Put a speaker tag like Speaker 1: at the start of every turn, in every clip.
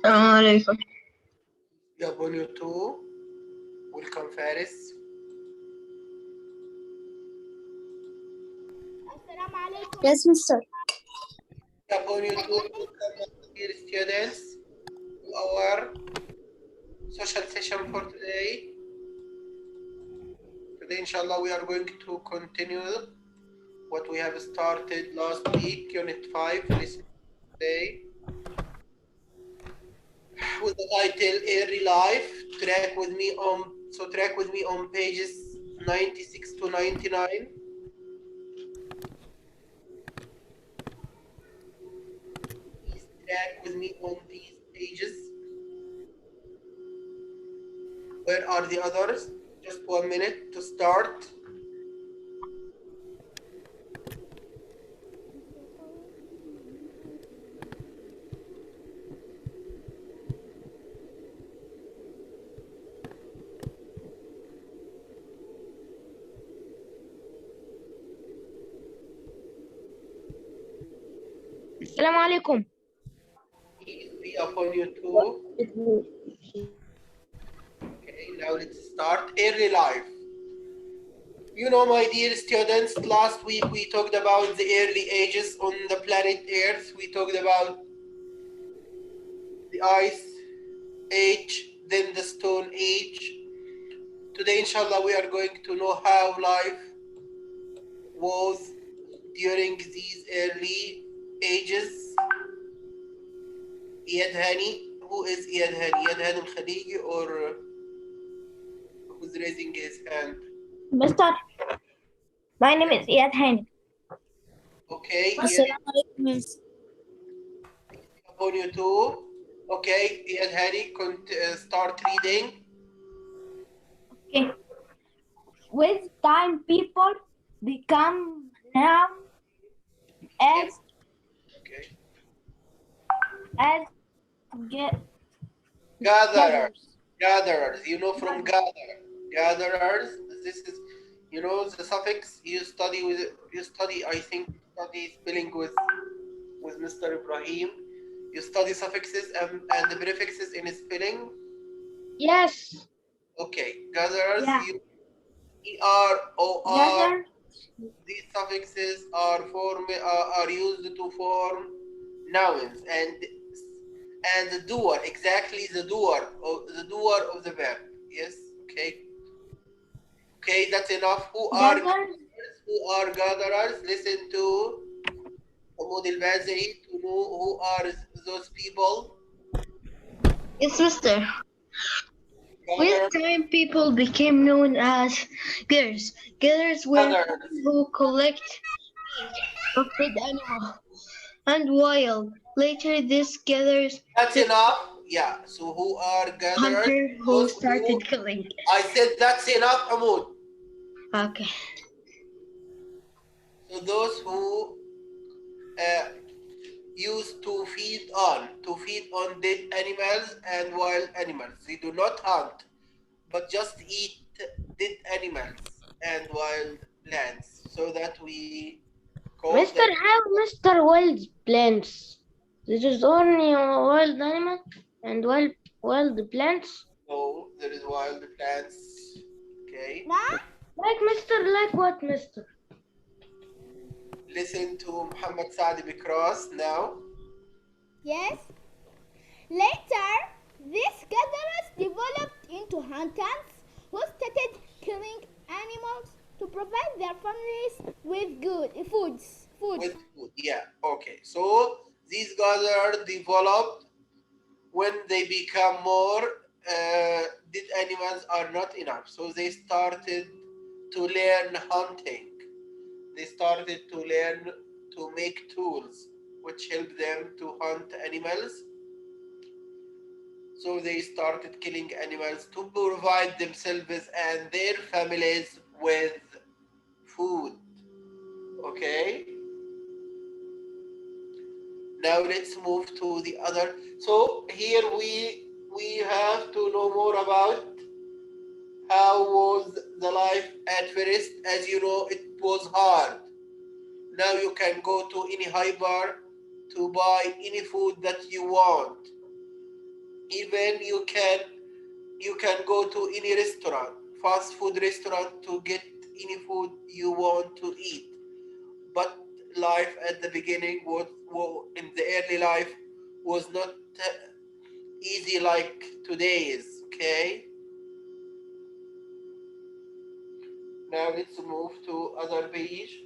Speaker 1: عليكم.
Speaker 2: W2. Welcome, Faris.
Speaker 3: Assalamu alaikum.
Speaker 1: Yes, Mr.
Speaker 2: W2. Welcome, dear students, to our social session for today. Today, inshallah, we are going to continue what we have started last week, Unit 5, listen today, with the title Early Life. Track with me on pages 96 to 99. Please track with me on these pages. Where are the others? Just 1 minute to start.
Speaker 1: السلام عليكم.
Speaker 2: Peace be upon you too. Okay, now let's start. Early life. You know, my dear students, last week we talked about the early ages on the planet Earth. We talked about the ice age, then the stone age. Today, inshallah, we are going to know how life was during these early ages. Iyad Hani, who is Iyad Hani? Iyad Hani al-Khaliji, or who's raising his hand?
Speaker 1: Mr. My name is Iyad Hani.
Speaker 2: Okay,
Speaker 1: Assalamu alaikum, Miss.
Speaker 2: upon you too. Okay, Iyad Hani, start reading.
Speaker 1: Okay. With time, people become known as
Speaker 2: Okay.
Speaker 1: get
Speaker 2: Gatherers. Gatherers. You know, from gather. Gatherers. This is, you know, the suffix you study with. You study, I think, spelling with Mr. Ibrahim. You study suffixes and the prefixes in spelling.
Speaker 1: Yes.
Speaker 2: Okay, gatherers.
Speaker 1: Yeah.
Speaker 2: ER, OR.
Speaker 1: Gather.
Speaker 2: These suffixes are used to form nouns and the doer, exactly the doer of the verb. Yes. Okay. Okay, that's enough. Who are gatherers? Listen to Umud al-Bazi to know who are those people.
Speaker 1: Yes, Mister. With time, people became known as gatherers. Gatherers were who collect meat of dead animals and wild. Later, this gatherers.
Speaker 2: That's enough. Yeah. So who are gatherers?
Speaker 1: Hunter who started killing.
Speaker 2: I said that's enough, Umud.
Speaker 1: Okay.
Speaker 2: So those who used to feed on dead animals and wild animals. They do not hunt, but just eat dead animals and wild plants, so that we call
Speaker 1: Mister,
Speaker 2: them.
Speaker 1: how Mr. Wild plants? This is only wild animal and wild plants.
Speaker 2: No, there is wild plants. Okay.
Speaker 3: Nah?
Speaker 1: Like Mister, like what, Mister?
Speaker 2: Listen to Muhammad Saadi Bikras now.
Speaker 3: Yes. Later, these gatherers developed into hunters who started killing animals to provide their families with food.
Speaker 2: With food, yeah. Okay. So these gatherers developed when they become more dead animals are not enough. So they started to learn hunting. They started to learn to make tools which help them to hunt animals. So they started killing animals to provide themselves and their families with food. Okay. Now let's move to the other. So here we have to know more about how was the life at first. As you know, it was hard. Now you can go to any hyper to buy any food that you want. Even you can go to any restaurant, fast food restaurant, to get any food you want to eat. But life at the beginning in the early life was not easy like today's. Okay. Now let's move to other page.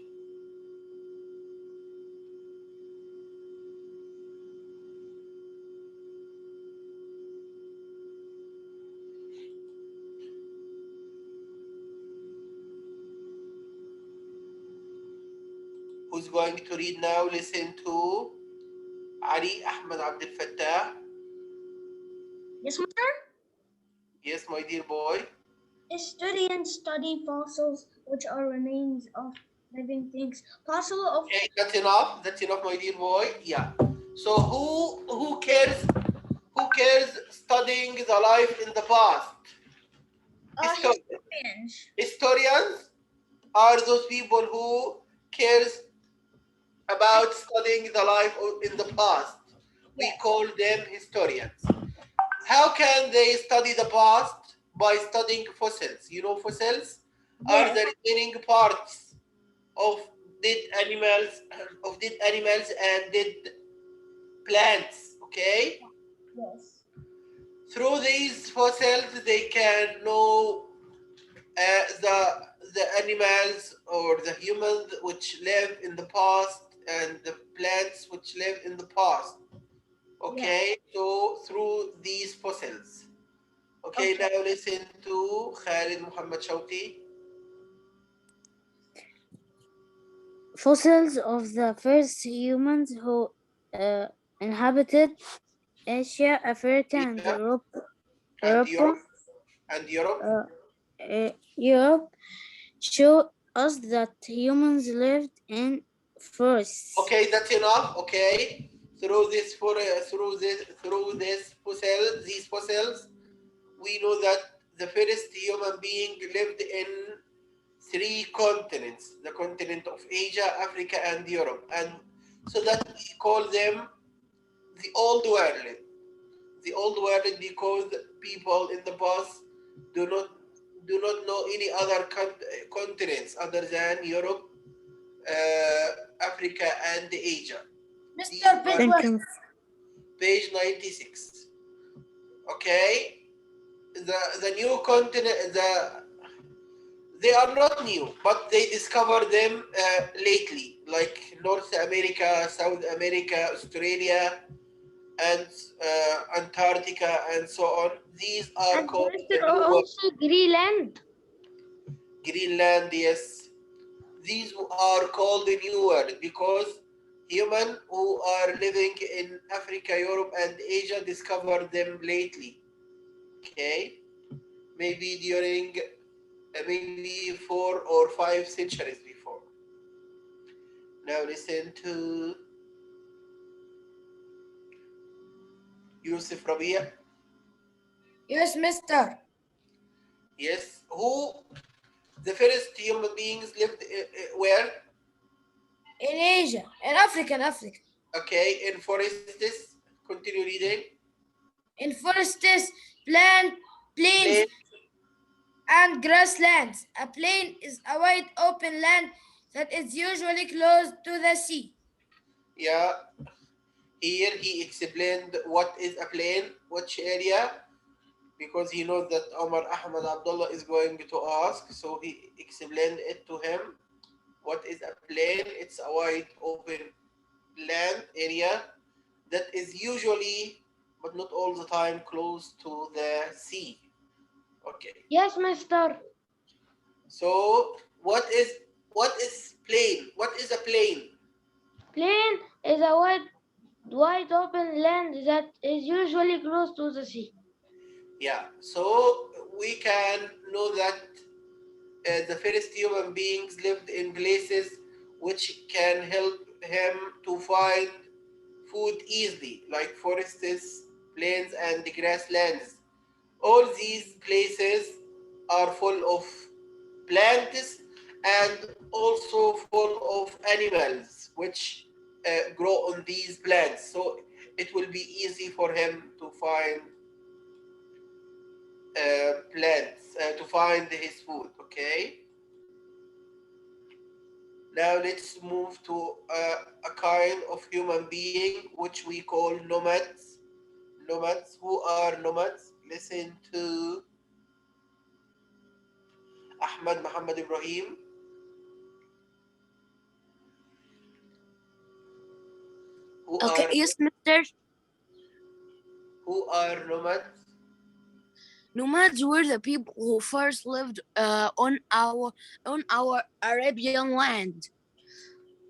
Speaker 2: Who's going to read now? Listen to Ali Ahmed Abdel Fattah.
Speaker 1: Yes, Master.
Speaker 2: Yes, my dear boy.
Speaker 1: Historians study fossils, which are remains of living things. Fossil of
Speaker 2: Okay, that's enough. That's enough, my dear boy. Yeah. So who cares? Who cares studying the life in the past?
Speaker 1: historians.
Speaker 2: Historians are those people who cares about studying the life in the past. We call them historians. How can they study the past? By studying fossils. You know, fossils are the remaining parts of dead animals, and dead plants. Okay.
Speaker 1: Yes.
Speaker 2: Through these fossils, they can know the animals or the humans which live in the past and the plants which live in the past. Okay, so through these fossils. Okay, now listen to Khalid Muhammad Shawqi.
Speaker 4: Fossils of the first humans who inhabited Asia, Africa, and
Speaker 2: Asia
Speaker 4: Europe,
Speaker 2: and
Speaker 4: Europa,
Speaker 2: Europe.
Speaker 4: Europe show us that humans lived in forests.
Speaker 2: Okay, that's enough. Okay, through these fossils, we know that the first human being lived in three continents: the continent of Asia, Africa, and Europe, and so that we call them the old world. The old world because people in the past do not know any other continents other than Europe, Africa, and Asia.
Speaker 1: Mr. Pitwell.
Speaker 2: Page 96. Okay, the new continent, they are not new, but they discovered them lately, like North America, South America, Australia, and Antarctica, and so on. These are
Speaker 1: And
Speaker 2: called the
Speaker 1: Mr.
Speaker 2: new world.
Speaker 1: also Greenland.
Speaker 2: Greenland, yes. These are called the new world because humans who are living in Africa, Europe, and Asia discovered them lately. Okay, maybe during maybe 4 or 5 centuries before. Now listen to Yusuf Rabia.
Speaker 1: Yes, Mister.
Speaker 2: Yes, who the first human beings lived where?
Speaker 1: In Asia, in Africa.
Speaker 2: Okay, in forests. Continue reading.
Speaker 1: In forests, plains, and grasslands. A plain is a wide open land that is usually close to the sea.
Speaker 2: Yeah, here he explained what is a plain, which area, because he knows that Omar Ahmad Abdullah is going to ask, so he explained it to him. What is a plain? It's a wide open land area that is usually, but not all the time, close to the sea. Okay.
Speaker 1: Yes, Mister.
Speaker 2: So what is plain? What is a plain?
Speaker 1: Plain is a wide open land that is usually close to the sea.
Speaker 2: Yeah, so we can know that the first human beings lived in places which can help him to find food easily, like forests, plains, and grasslands. All these places are full of plants and also full of animals which grow on these plants. So it will be easy for him to find plants, to find his food. Okay. Now let's move to a kind of human being which we call nomads. Nomads. Who are nomads? Listen to Ahmad Muhammad Ibrahim. Who
Speaker 1: Okay,
Speaker 2: are
Speaker 1: yes, Mister.
Speaker 2: nomads?
Speaker 1: Nomads were the people who first lived on our Arabian land.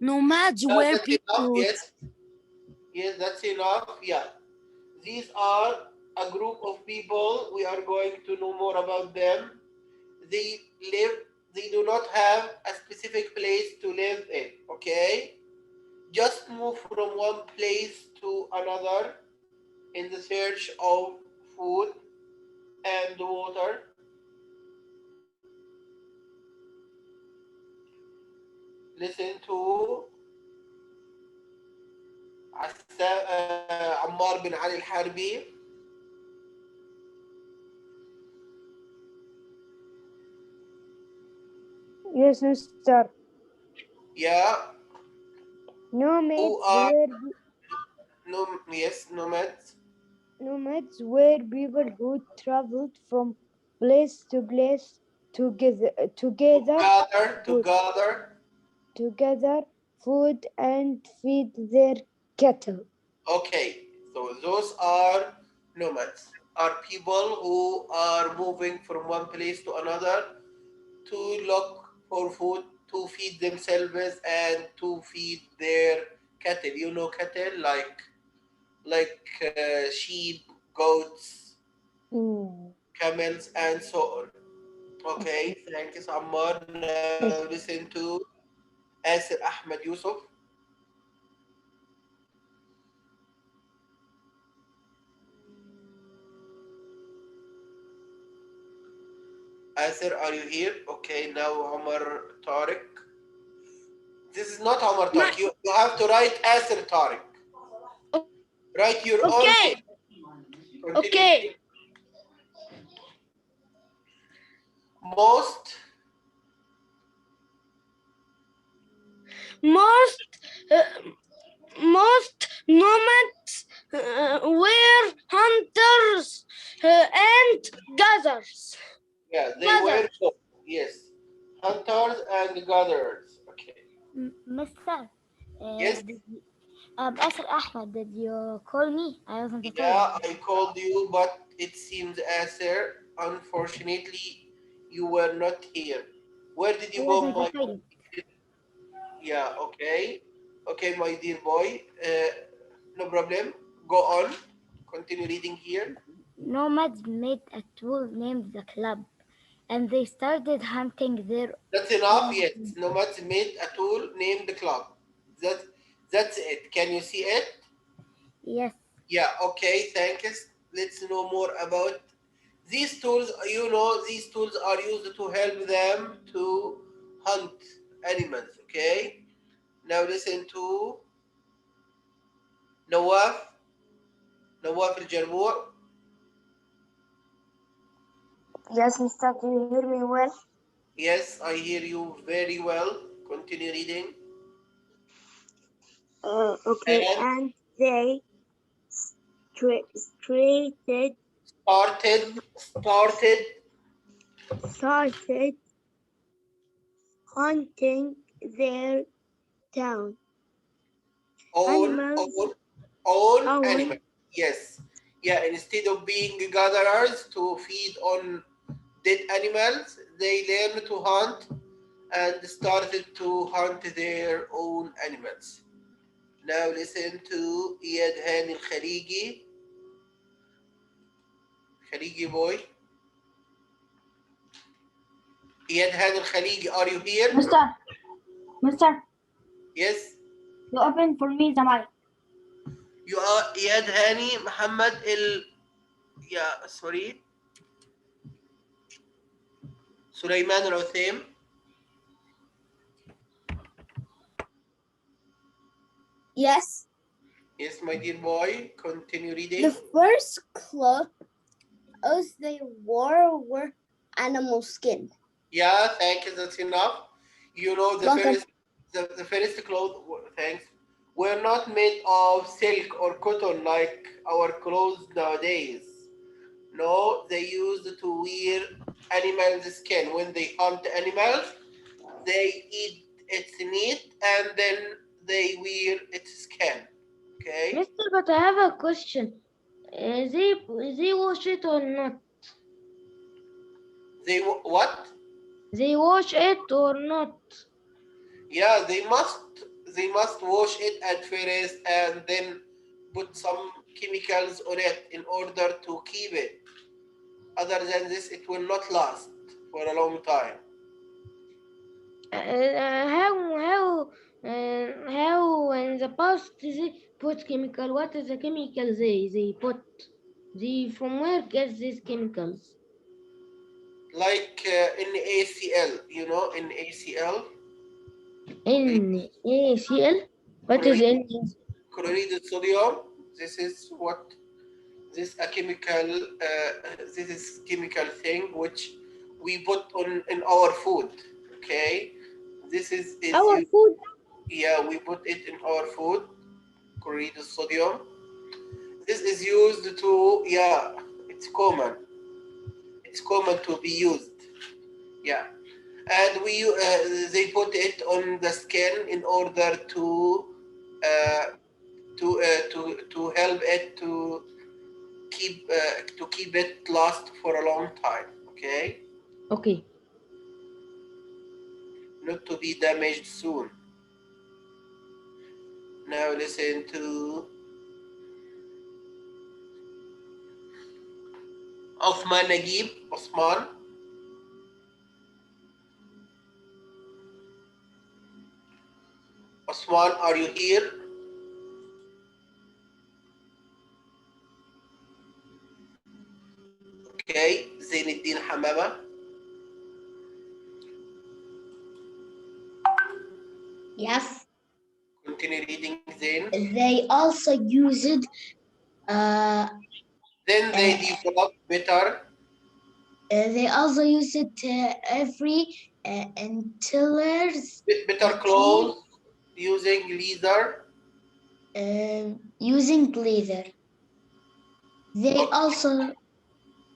Speaker 1: Nomads were
Speaker 2: That's
Speaker 1: people
Speaker 2: enough.
Speaker 1: who
Speaker 2: Yes, yes, that's enough. Yeah, these are a group of people. We are going to know more about them. They live. They do not have a specific place to live in. Okay, just move from one place to another in the search of food and water. Listen to عمار بن علي الحربي.
Speaker 4: Yes, Mister.
Speaker 2: Yeah, who
Speaker 4: Nomads
Speaker 2: are
Speaker 4: were
Speaker 2: nomads.
Speaker 4: nomads were people who traveled from place to place together
Speaker 2: To
Speaker 4: food,
Speaker 2: gather.
Speaker 4: to gather food and feed their cattle.
Speaker 2: Okay, so those are nomads. Are people who are moving from one place to another to look for food, to feed themselves and to feed their cattle. You know cattle like sheep, goats,
Speaker 4: Mm.
Speaker 2: camels, and so on. Okay, thank you, Ammar. Now listen to Asir Ahmed Yusuf. Asir, are you here? Okay, now Omar Tariq. This is not Omar
Speaker 1: Ma-
Speaker 2: Tariq. You have to write Asir Tariq. Write your own
Speaker 1: okay,
Speaker 2: name. Continue.
Speaker 1: okay.
Speaker 2: Most
Speaker 1: Most uh, most nomads were hunters and gatherers.
Speaker 2: Yeah, they were
Speaker 1: Gatherers.
Speaker 2: both. Yes. Hunters and gatherers. Okay.
Speaker 3: Mister,
Speaker 2: Yes.
Speaker 3: Asr Ahmed, did you call me? I wasn't
Speaker 2: Yeah,
Speaker 3: following.
Speaker 2: I called you, but it seems Asir, unfortunately, you were not here. Where did
Speaker 3: I
Speaker 2: you go,
Speaker 3: wasn't
Speaker 2: my
Speaker 3: following.
Speaker 2: dear? Yeah, okay. Okay, my dear boy. No problem. Go on. Continue reading here.
Speaker 3: Nomads made a tool named the club, and they started hunting their
Speaker 2: That's enough.
Speaker 3: own.
Speaker 2: Yes. Nomads made a tool named the club. That, that's it. Can you see it?
Speaker 3: Yes,
Speaker 2: Yeah, okay, thanks. Let's know more about these tools. You know, these tools are used to help them to hunt animals, okay? Now listen to Nawaf, Nawaf al-Jarmur.
Speaker 4: Yes, Mister. Do you hear me well?
Speaker 2: Yes, I hear you very well. Continue reading.
Speaker 4: Okay,
Speaker 2: And
Speaker 4: and they started
Speaker 2: started
Speaker 4: started hunting their town animals
Speaker 2: own animals.
Speaker 4: own
Speaker 2: Yes. Yeah, instead of being gatherers to feed on dead animals, they learned to hunt and started to hunt their own animals. Now listen to Iyad Hani al-Khariji. Khaliji boy. Iyad Hani Khaliji, are you here?
Speaker 5: Mister,
Speaker 2: Yes.
Speaker 5: you open for me the mic.
Speaker 2: You are Iyad Hani Muhammad yeah, sorry. Sulaiman Al-Uthaim.
Speaker 6: Yes.
Speaker 2: Yes, my dear boy. Continue reading.
Speaker 6: The first clothes they wore were animal skin.
Speaker 2: Yeah, thank you. That's enough. You know, the
Speaker 6: Welcome.
Speaker 2: first clothes, thanks, were not made of silk or cotton like our clothes nowadays. No, they used to wear animals' skin. When they hunt animals, they eat its meat and then they wear its skin. Okay?
Speaker 5: Mister, but I have a question. They wash it or not?
Speaker 2: They what?
Speaker 5: They wash it or not?
Speaker 2: Yeah, they must wash it at first and then put some chemicals on it in order to keep it. Other than this, it will not last for a long time.
Speaker 5: How in the past they put chemical? What is the chemical they put? They from where get these chemicals?
Speaker 2: Like in ACL, you know, in ACL,
Speaker 5: NaCl? What is
Speaker 2: chloride,
Speaker 5: N?
Speaker 2: chloride of sodium. This is what this is chemical thing which we put on in our food. Okay, this is
Speaker 5: Our
Speaker 2: you.
Speaker 5: food?
Speaker 2: Yeah, we put it in our food. Chloride of sodium. This is used to, yeah, it's common. It's common to be used. Yeah, and they put it on the skin in order uh, to help it to keep it last for a long time. Okay,
Speaker 5: Okay.
Speaker 2: not to be damaged soon. Now listen to Osman Nagib. Osman. Osman, are you here? Okay, Zainuddin Hamama.
Speaker 6: Yes.
Speaker 2: Continue reading, Zain.
Speaker 6: They also used uh,
Speaker 2: Then they develop better
Speaker 6: every antlers
Speaker 2: better clothes using leather.
Speaker 6: using leather. They
Speaker 2: Okay.
Speaker 6: also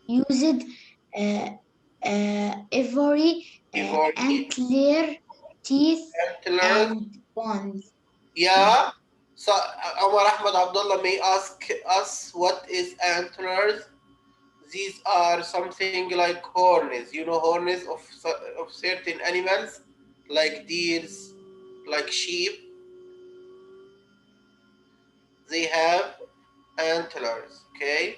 Speaker 6: used ivory,
Speaker 2: Ivory,
Speaker 6: antler, teeth,
Speaker 2: antlers.
Speaker 6: and bones.
Speaker 2: Yeah. So Omar Ahmed Abdullah may ask us what is antlers. These are something like horns. You know, horns of certain animals, like deers, like sheep. They have antlers. Okay,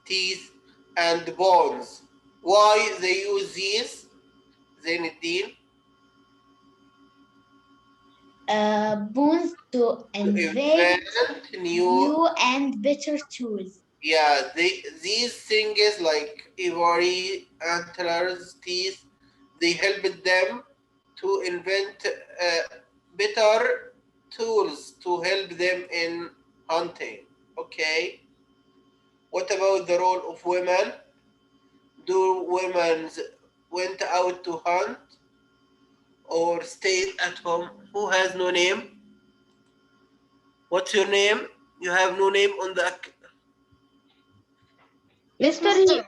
Speaker 2: teeth and bones. Why they use these? Zainuddin?
Speaker 6: Bones to
Speaker 2: To
Speaker 6: invent
Speaker 2: invent new.
Speaker 6: new and better tools.
Speaker 2: Yeah, these things like ivory, antlers, teeth, they helped them to invent better tools to help them in hunting. Okay, what about the role of women? Do women went out to hunt or stayed at home? Who has no name? What's your name? You have no name on the.
Speaker 5: Mister,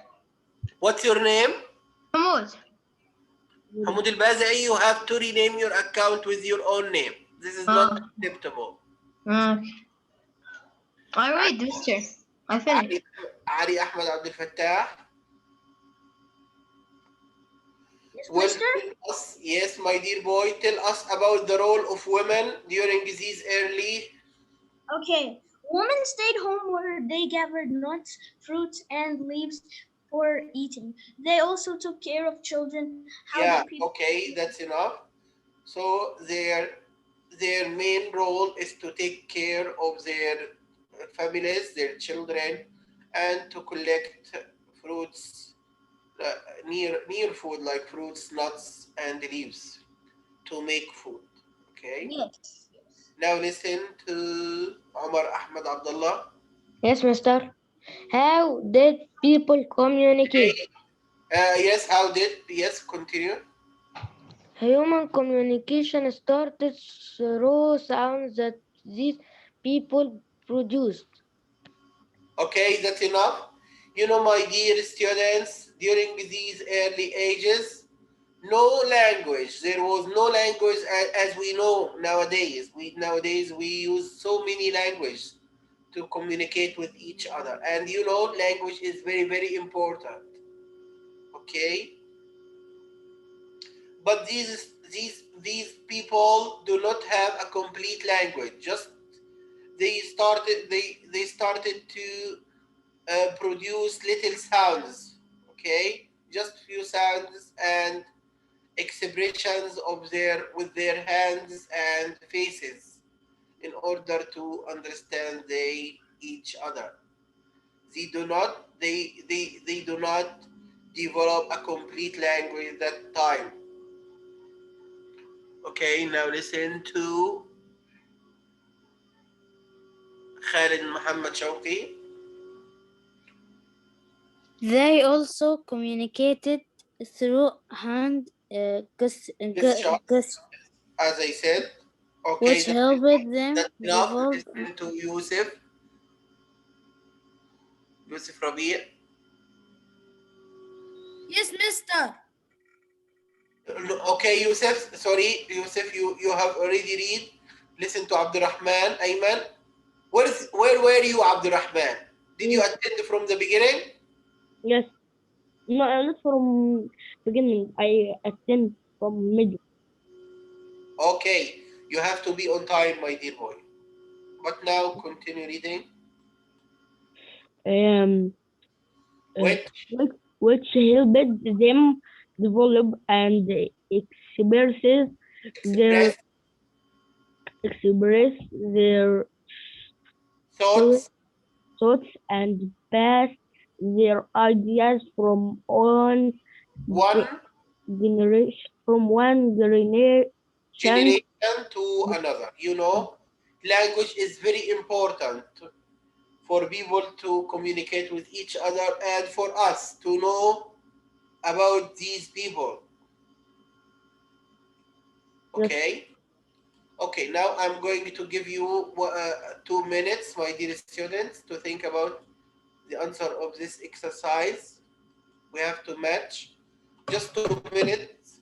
Speaker 2: What's your name?
Speaker 5: Mahmoud.
Speaker 2: Hamoud al you have to rename your account with your own name. This is not acceptable.
Speaker 5: Okay. I read, mister. I finished.
Speaker 2: Ali Ahmed Abdel Fattah.
Speaker 5: Yes,
Speaker 2: Well,
Speaker 5: mister?
Speaker 2: tell us, yes, my dear boy, tell us about the role of women during these early.
Speaker 6: Okay,
Speaker 7: Women stayed home where they gathered nuts, fruits, and leaves for eating. They also took care of children. How
Speaker 2: Yeah,
Speaker 7: did people?
Speaker 2: okay, that's enough. So their main role is to take care of their families, their children, and to collect fruits near food like fruits, nuts, and leaves to make food. Okay.
Speaker 7: Yes.
Speaker 2: Now listen to Omar Ahmed Abdullah.
Speaker 5: Yes, mister. How did people
Speaker 2: Okay.
Speaker 5: communicate?
Speaker 2: Yes. How did? Yes. Continue.
Speaker 5: Human communication started through sounds that these people produced.
Speaker 2: Okay, that's enough. My dear students, during these early ages, no language. There was no language as we know nowadays. We use so many languages to communicate with each other, and language is very very important. Okay, but these people do not have a complete language. Just they started to produce little sounds, okay, just few sounds and expressions of their with their hands and faces in order to understand each other. They do not develop a complete language that time. Okay, now listen to Khalid Muhammad Shawqi.
Speaker 4: They also communicated through hand
Speaker 2: Gestures, as I said. Okay,
Speaker 4: which helped them
Speaker 2: that's enough.
Speaker 4: develop.
Speaker 2: Listen to Yusuf Rabi.
Speaker 1: Yes, mister.
Speaker 2: Okay, Yusuf. Sorry, Yusuf. You have already read. Listen to Abdurrahman Ayman. Where were you, Abdurrahman? Did you
Speaker 5: Yes,
Speaker 2: attend from the beginning?
Speaker 5: yes. No, not from beginning. I attend from middle.
Speaker 2: Okay, you have to be on time, my dear boy. But now continue reading.
Speaker 5: Um, uh,
Speaker 2: Wait.
Speaker 5: which helped them develop and express their
Speaker 2: Express
Speaker 5: express their thought-
Speaker 2: thoughts.
Speaker 5: thoughts and pass their ideas from
Speaker 2: One
Speaker 5: one generation
Speaker 2: generation to another. Language is very important for people to communicate with each other and for us to know about these people.
Speaker 5: yes,
Speaker 2: Okay? Okay, now I'm going to give you 2 minutes, my dear students, to think about the answer of this exercise. We have to match just 2 minutes,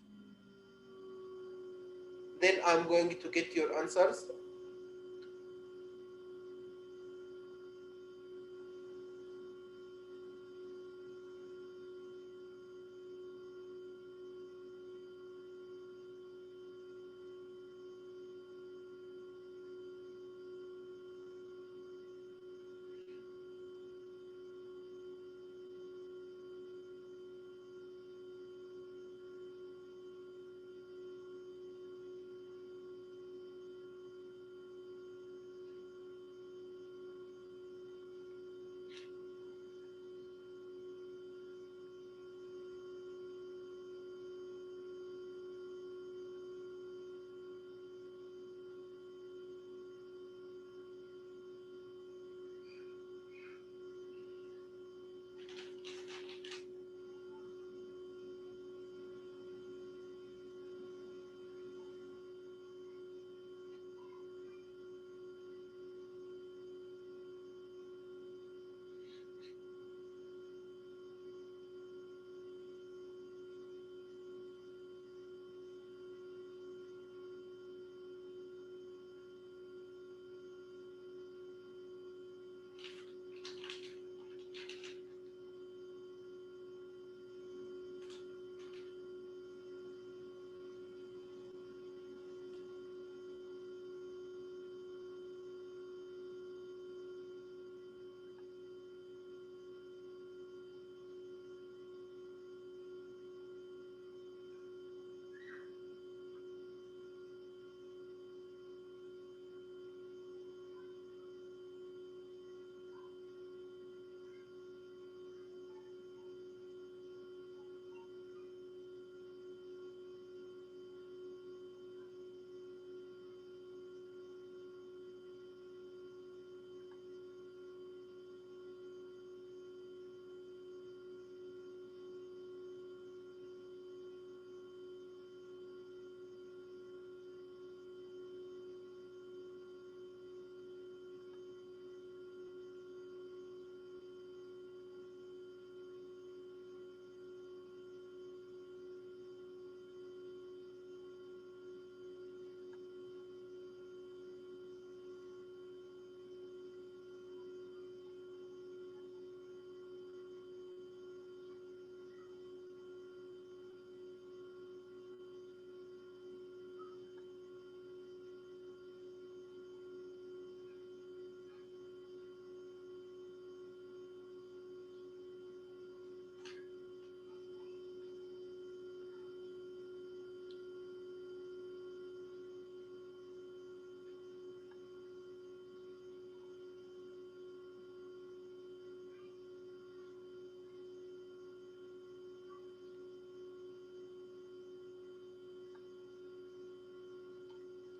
Speaker 2: then I'm going to get your answers.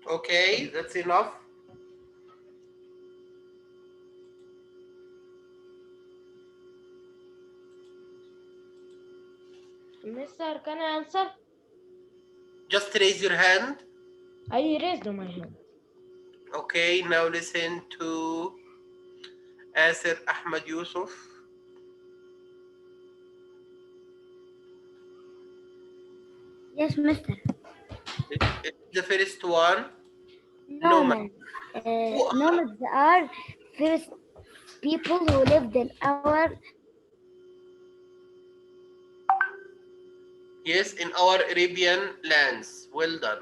Speaker 2: Okay, that's enough.
Speaker 5: Mister, can I answer?
Speaker 2: Just raise your hand.
Speaker 5: I raised my hand.
Speaker 2: Okay, now listen to Asir Ahmed Yusuf.
Speaker 3: Yes, mister.
Speaker 2: The first one.
Speaker 3: Nomads. Nomads are first people who lived in our
Speaker 2: Yes, in our Arabian lands. Well done.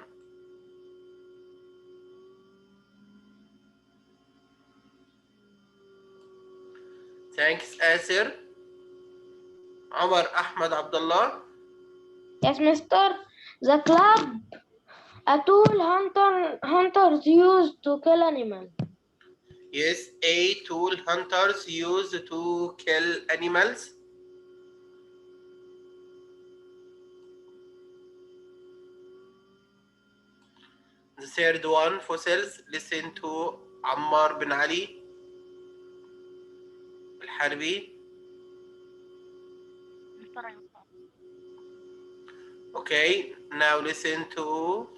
Speaker 2: Thanks, Asir. Omar Ahmed Abdullah.
Speaker 5: Yes, mister. The club, a tool hunters use to kill animals.
Speaker 2: Yes, a tool hunters use to kill animals. The third one, fossils. Listen to Ammar bin Ali Al-Harbi. Okay, now listen to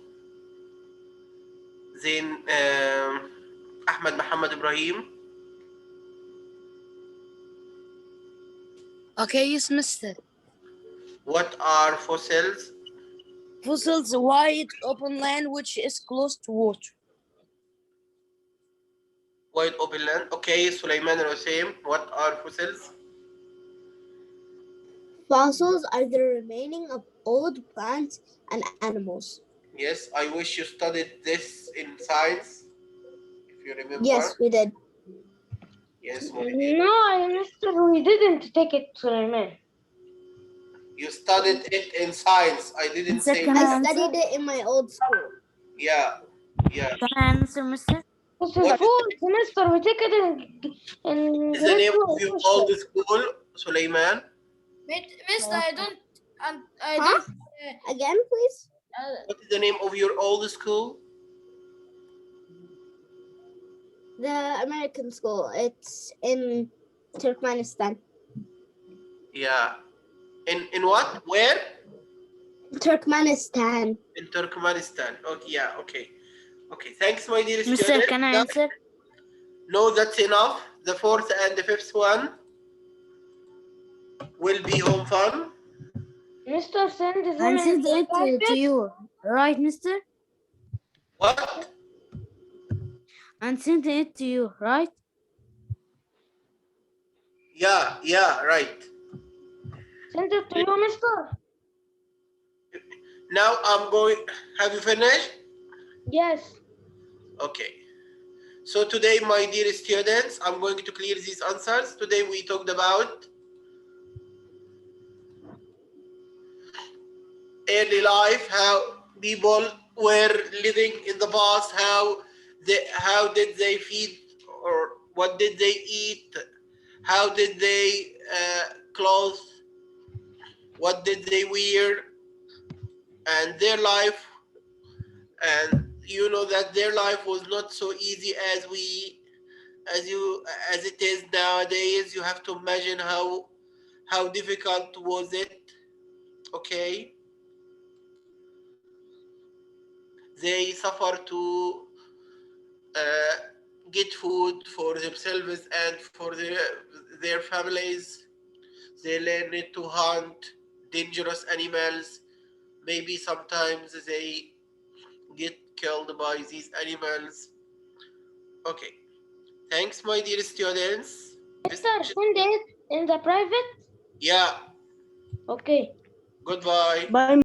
Speaker 2: Zain Ahmed Muhammad Ibrahim.
Speaker 8: Okay, yes, mister.
Speaker 2: What are fossils?
Speaker 8: Fossils, wide open land which is close to water.
Speaker 2: Wide open land. Okay, Sulaiman and Hussein. What are fossils?
Speaker 9: Fossils are the remaining of old plants and animals.
Speaker 2: Yes, I wish you studied this in science, if you remember.
Speaker 9: Yes, we did.
Speaker 2: Yes,
Speaker 5: No, mister, we didn't take it, Suleiman.
Speaker 2: you studied it in science. I didn't
Speaker 4: Mister,
Speaker 2: say
Speaker 4: can
Speaker 2: that.
Speaker 9: I studied it in my old school.
Speaker 2: Yeah, yeah.
Speaker 4: Can I answer, mister?
Speaker 5: This is
Speaker 2: What
Speaker 5: full semester. We take it in
Speaker 2: is the
Speaker 5: grade
Speaker 2: name
Speaker 5: 2
Speaker 2: of your
Speaker 5: social.
Speaker 2: old school, Sulaiman?
Speaker 1: Mister, I don't. I
Speaker 9: Huh?
Speaker 1: don't.
Speaker 9: Again, please?
Speaker 2: What is the name of your old school?
Speaker 9: The American school. It's in Turkmenistan.
Speaker 2: Yeah. In what? Where?
Speaker 9: Turkmenistan.
Speaker 2: In Turkmenistan. Okay, yeah, okay. Okay, thanks, my dear
Speaker 4: Mister,
Speaker 2: student.
Speaker 4: can I answer?
Speaker 2: No, that's enough. The fourth and the fifth one will be home fun.
Speaker 5: Mister, send them
Speaker 4: I
Speaker 5: in
Speaker 4: sent
Speaker 5: the
Speaker 4: it to
Speaker 5: private.
Speaker 4: you, right, mister?
Speaker 2: What?
Speaker 4: I sent it to you, right?
Speaker 2: Yeah, right.
Speaker 5: Send it to you, mister.
Speaker 2: Now I'm going. Have you finished?
Speaker 5: Yes.
Speaker 2: Okay. So today, my dear students, I'm going to clear these answers. Today we talked about early life, how people were living in the past, how did they feed or what did they eat, how did they clothe, what did they wear, and their life. And you know that their life was not so easy as it is nowadays. You have to imagine how difficult was it. Okay, they suffer to get food for themselves and for their families. They learn to hunt dangerous animals. Maybe sometimes they get killed by these animals. Okay, thanks, my dear students.
Speaker 5: Mister, send it in the private.
Speaker 2: Yeah,
Speaker 5: Okay.
Speaker 2: goodbye.
Speaker 5: Bye.